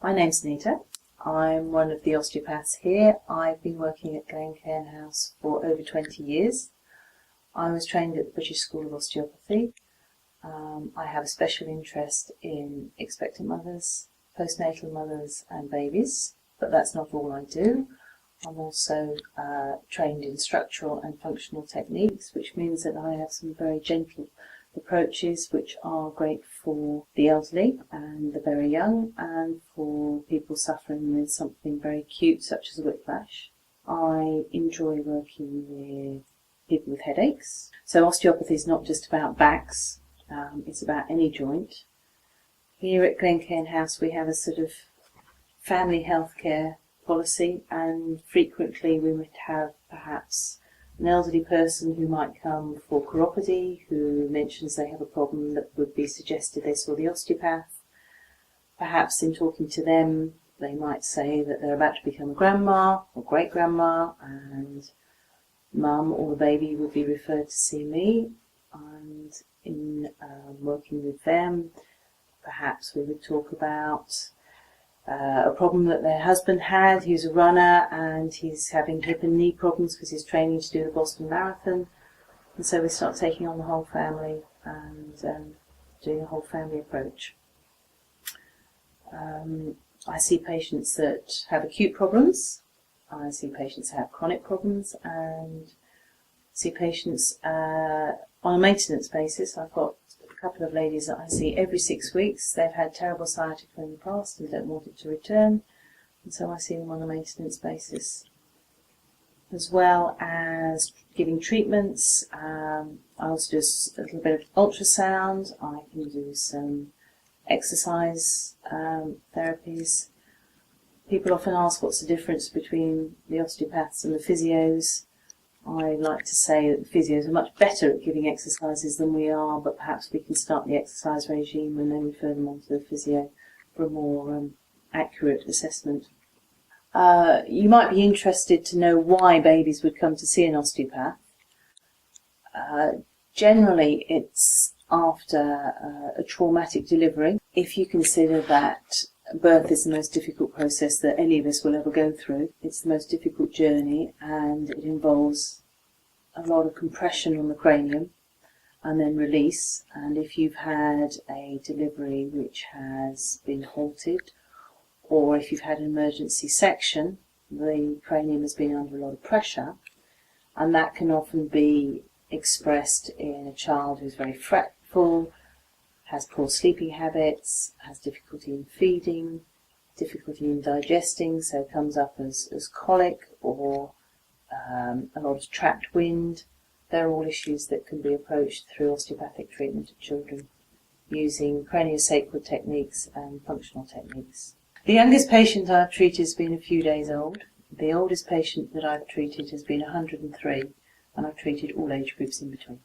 My name's Anita. I'm one of the osteopaths here. I've been working at Glencairn House for over 20 years. I was trained at the British School of Osteopathy. I have a special interest in expectant mothers, postnatal mothers and babies, but that's not all I do. I'm also trained in structural and functional techniques, which means that I have some very gentle approaches which are great for the elderly and the very young, and for people suffering with something very acute such as whiplash. I enjoy working with people with headaches. So osteopathy is not just about backs, it's about any joint. Here at Glencairn House we have a sort of family healthcare policy, and frequently we would have perhaps an elderly person who might come for chiropody, who mentions they have a problem that would be suggested they saw the osteopath. Perhaps in talking to them, they might say that they're about to become a grandma or great-grandma, and mum or the baby would be referred to see me. And in working with them, perhaps we would talk about a problem that their husband had. He was a runner and he's having hip and knee problems because he's training to do the Boston Marathon. And so we start taking on the whole family and doing a whole family approach. I see patients that have acute problems. I see patients that have chronic problems, and see patients on a maintenance basis. I've got a couple of ladies that I see every 6 weeks. They've had terrible sciatica in the past and don't want it to return, and so I see them on a maintenance basis. As well as giving treatments, I also do a little bit of ultrasound. I can do some exercise therapies. People often ask what's the difference between the osteopaths and the physios. I like to say that the physios are much better at giving exercises than we are, but perhaps we can start the exercise regime and then refer them on to the physio for a more accurate assessment. You might be interested to know why babies would come to see an osteopath. Generally, it's after a traumatic delivery. If you consider that birth is the most difficult process that any of us will ever go through, it's the most difficult journey, and it involves a lot of compression on the cranium and then release. And if you've had a delivery which has been halted, or if you've had an emergency section, the cranium has been under a lot of pressure, and that can often be expressed in a child who's very fretful, has poor sleeping habits, has difficulty in feeding, difficulty in digesting, so it comes up as colic or a lot of trapped wind. They're all issues that can be approached through osteopathic treatment of children using craniosacral techniques and functional techniques. The youngest patient I've treated has been a few days old. The oldest patient that I've treated has been 103, and I've treated all age groups in between.